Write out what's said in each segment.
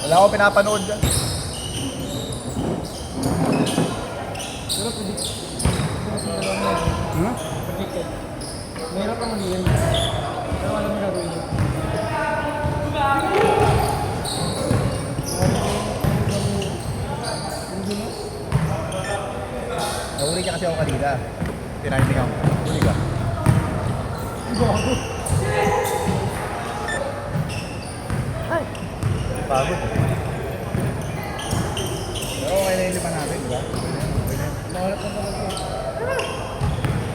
Wala akong pinapanood dyan. Pero predict. Kasi nalaman mo. Hmm? Predicted. Mahirap naman yun. Pero alam mo gagawin yun. Nahuli ka kasi ako kanina. Tinahimik ako. Huli ka. Gago. Ay! Pagod. Pero okay na yung lima natin, di ba? Okay na. Mahalap na talaga.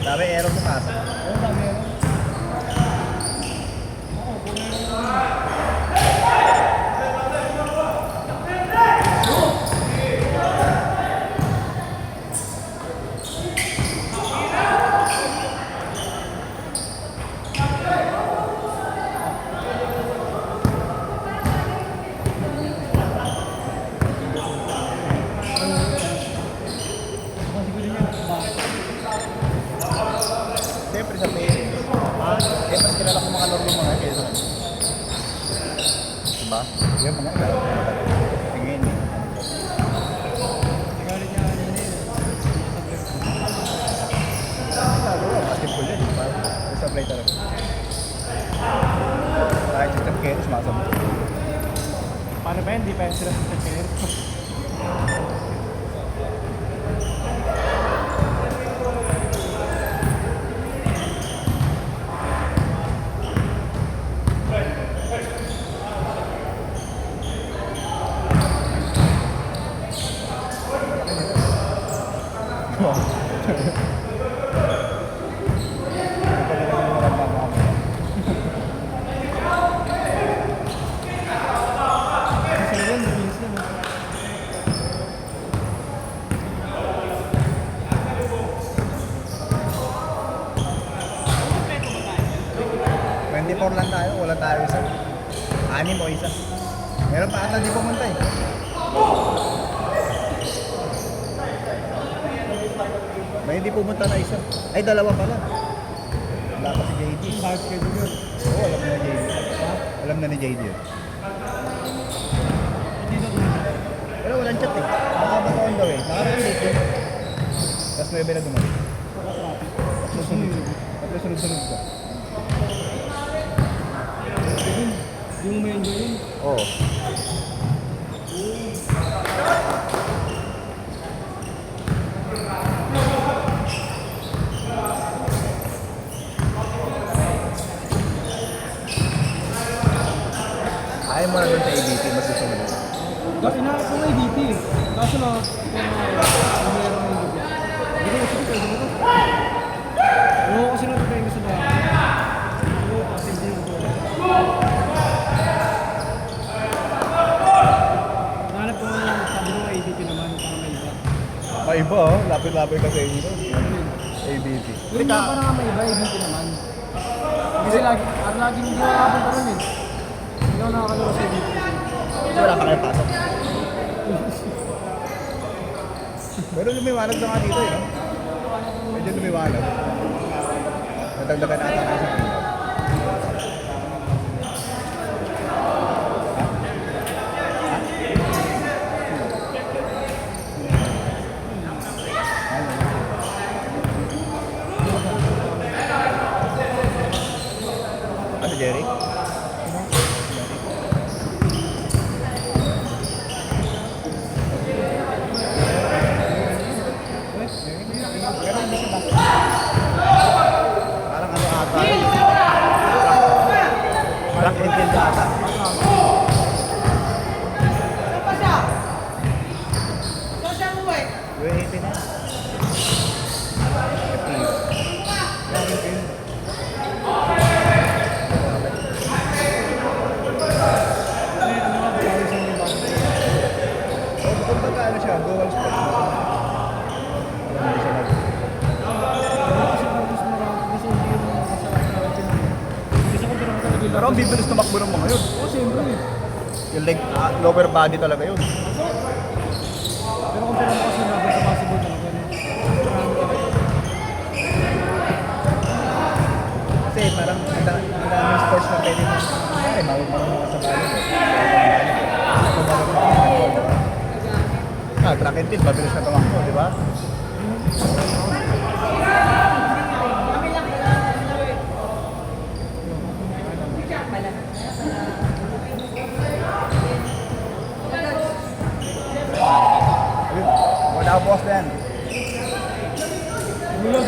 Dami error sa taas. Oo, dami yan. Oo, kung meron na. Siyempre sa pay. Eh, mas kilala ko mga laro yung mga kaysa. Diba? Yung mga kilala ko mga tingin. Galit niya kanina yun. Lalo, basketball yun. Sa play talaga. Kahit si Steph Curry, sumasama. Paano ba yun? Defense na sa chair. Kasi yun, defense yun. 24 lang tayo, wala tayo isa. 6 o isa. Meron pa ata di pumunta eh. May hindi pumunta na isa. Ay, dalawa pala. Wala pa si JD. Hard schedule yun. Oo, alam na ni JD. Alam na ni JD yun. Hindi na tuloy. Pero walang chat eh. Nakabataon daw eh. Nakaka-relate eh. Tapos 9 na dumating. Tatlo sunod-sunod ka. Yung may enjoy yun. Oo. Ayaw mo na doon sa ABT, mas gusto mo doon. Inaarap ko nga ADP eh. Kaso na, kung meron ng dugo. Hindi ko kasi pwede mo to. Oo, kasi natutay ko sa dami. Oo, kasi hindi ko to. Nahanap ko nga sabi ko ADP naman para may iba. May iba oh, lapit-lapit ka sa inyo. ABT. Yung iba para nga may iba, ADP naman. Kasi lagi hindi ako nakapunta ron eh. Hindi ako nakakalaro sa ADP. Wala pa kayo pasok. Pero lumiwanag na nga dito eh. No? Medyo lumiwanag. Nadagdagan ata na sa pinto. Ano, Jerry? Parang ano ata. Black and Pin ata. Yung 18 na. Black and Pin. Oh, bukod ba ano siya? Dual sport. Hindi siya nag- Pero ang bibilis tumakbo ng mga yun. Oo, siyempre eh. Yung leg, lower body talaga yun. Pero kung pala mo kasi natin sa possible na ganun. Marami talaga. Kasi parang ang daming sports na pwede mo. Ay, marunong ka sa bali. Kung Track and field, mabilis na tumakbo, di ba? Ayun, wala boss na yan. Dulo.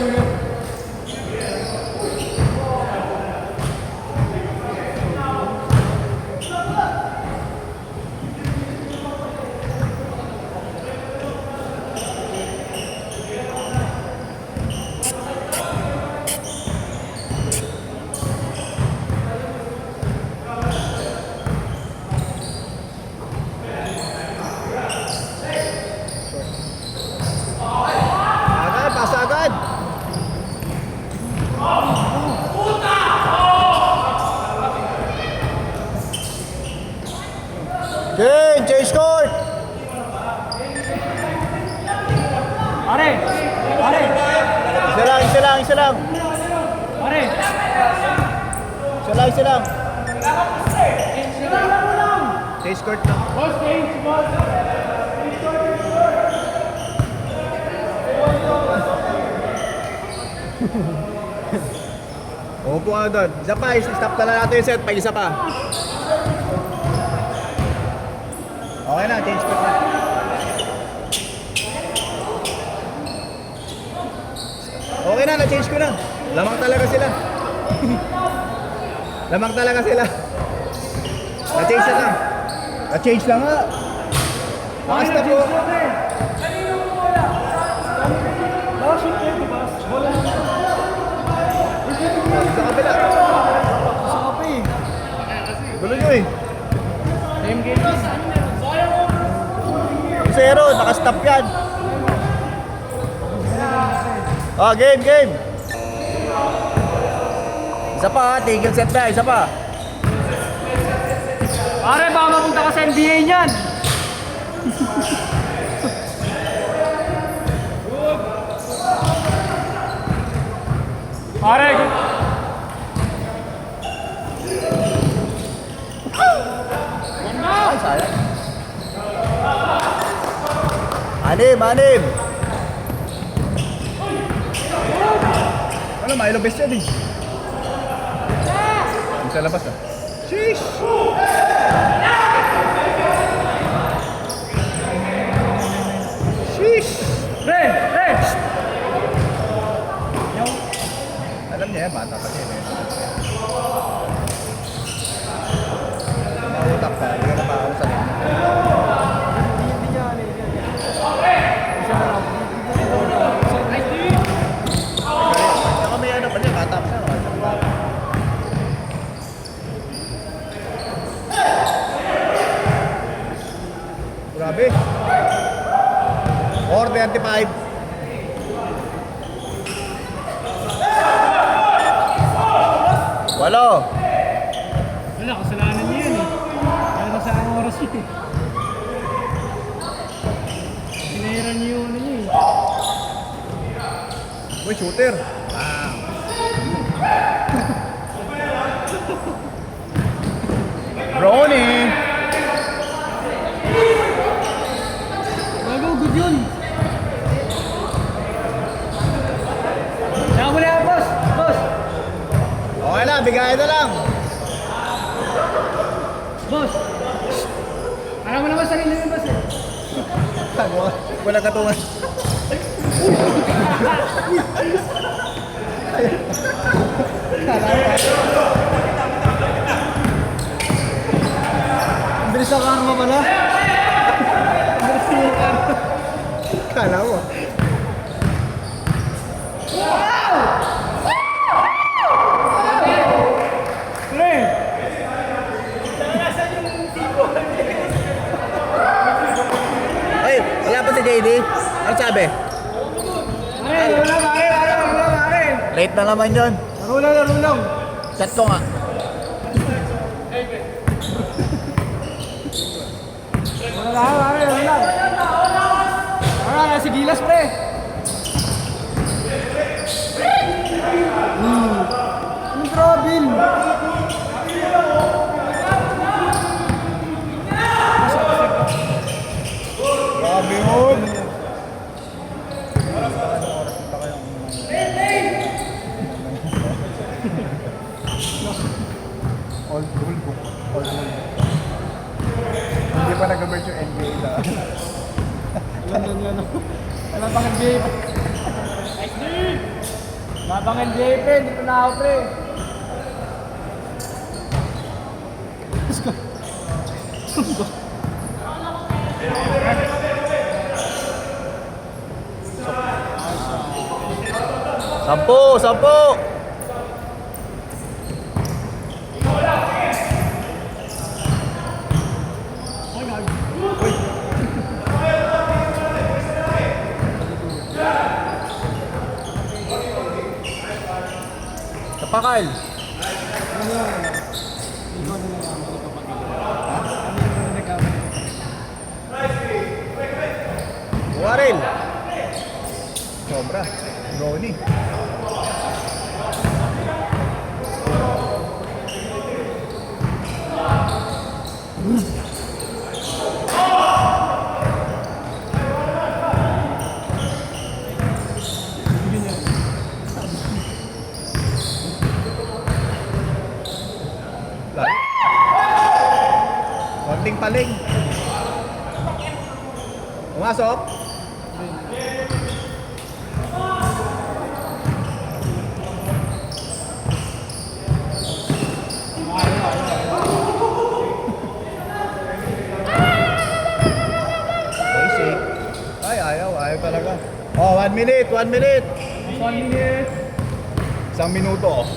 Agad, pasa agad. Jane, change court. Pare! Pare! Isa lang. Pare! Isa lang. Change court na. Boss, change! Boss! Upo ka doon. Isa pa, stop na lang natin yung set. Isa pa. Okay na, change court na. Okay na, na-change ko na. Lamang talaga sila. Na-change na lang. Na-change lang nga. Bakas na po. Boss, shoot boss. Bola na. Sa kabila. Sa kape. Gulo nyo eh. Same game. 0, naka-stop yan. Game. Isa pa, tigil set na. Isa pa. Pare, baka mapunta ka sa NBA niyan. Pare, Ay, sayang. Anim. Ano, Milo best yan eh. Yung sa labas ah. Sheesh! Re! Alam niya yan, bata pa siya eh. Mautak ka, hindi ka na makakausap. Saka may ano pa niya, bata pa siya. Grabe. 4:35. Walo. Wala, kasalanan niya yan eh. Kaya nasa ang oras yun eh. Pinahiran niyo yung ano niya eh. Uy, shooter. Brownie. Gago, good yun. Saka mo na yan, boss. Boss. Okay na, bigay na lang. Boss. Alam mo naman sarili mo, boss eh. Wala katungan. Ang bilis ang karma pala. Ang bilis yung karma. Kala mo. Pre. Ay, wala pa si JD. Ano sabi? Pare, laro na pare. Late na naman yun. Laro lang. Chat ko nga. Laro lang. Si Gilas, pre. Ang trouble. Grabe yun. Hindi pa nag-merge yung NBA na. Alam bang NBA pa? Mabang NBA pa, hindi pa na ako pre. Sampu! Kapakal! Ano yun? Hindi ko na lang ako nagkakamali. Warren! Sobra. Ronnie. Lari. Konting paling. Pumasok. Basic. Ay, ayaw talaga. Oh, 1 minute. 1 minute. Isang minuto. Oh.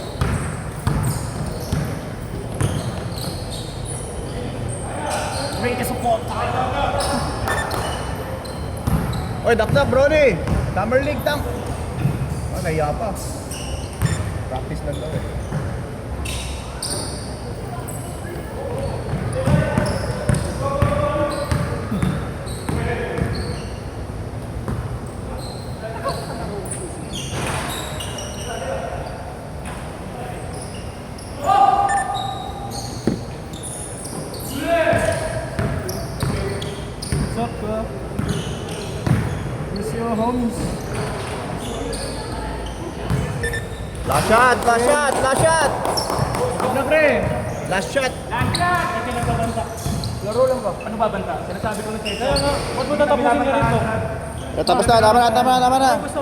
May support. Oy, dakdak, Brody. Summer League, tank. Oh, nahiya pa. Practice lang daw eh. What's up, bro? Miss your homies. Last shot! Ano pre? Last shot. Hindi nagbabanta. Laro lang ba? Ano babanta? Sinasabi ko na sa'yo. Kaya nga, ba't mo tatapusin ka rito? Tapos na, tama na. Gusto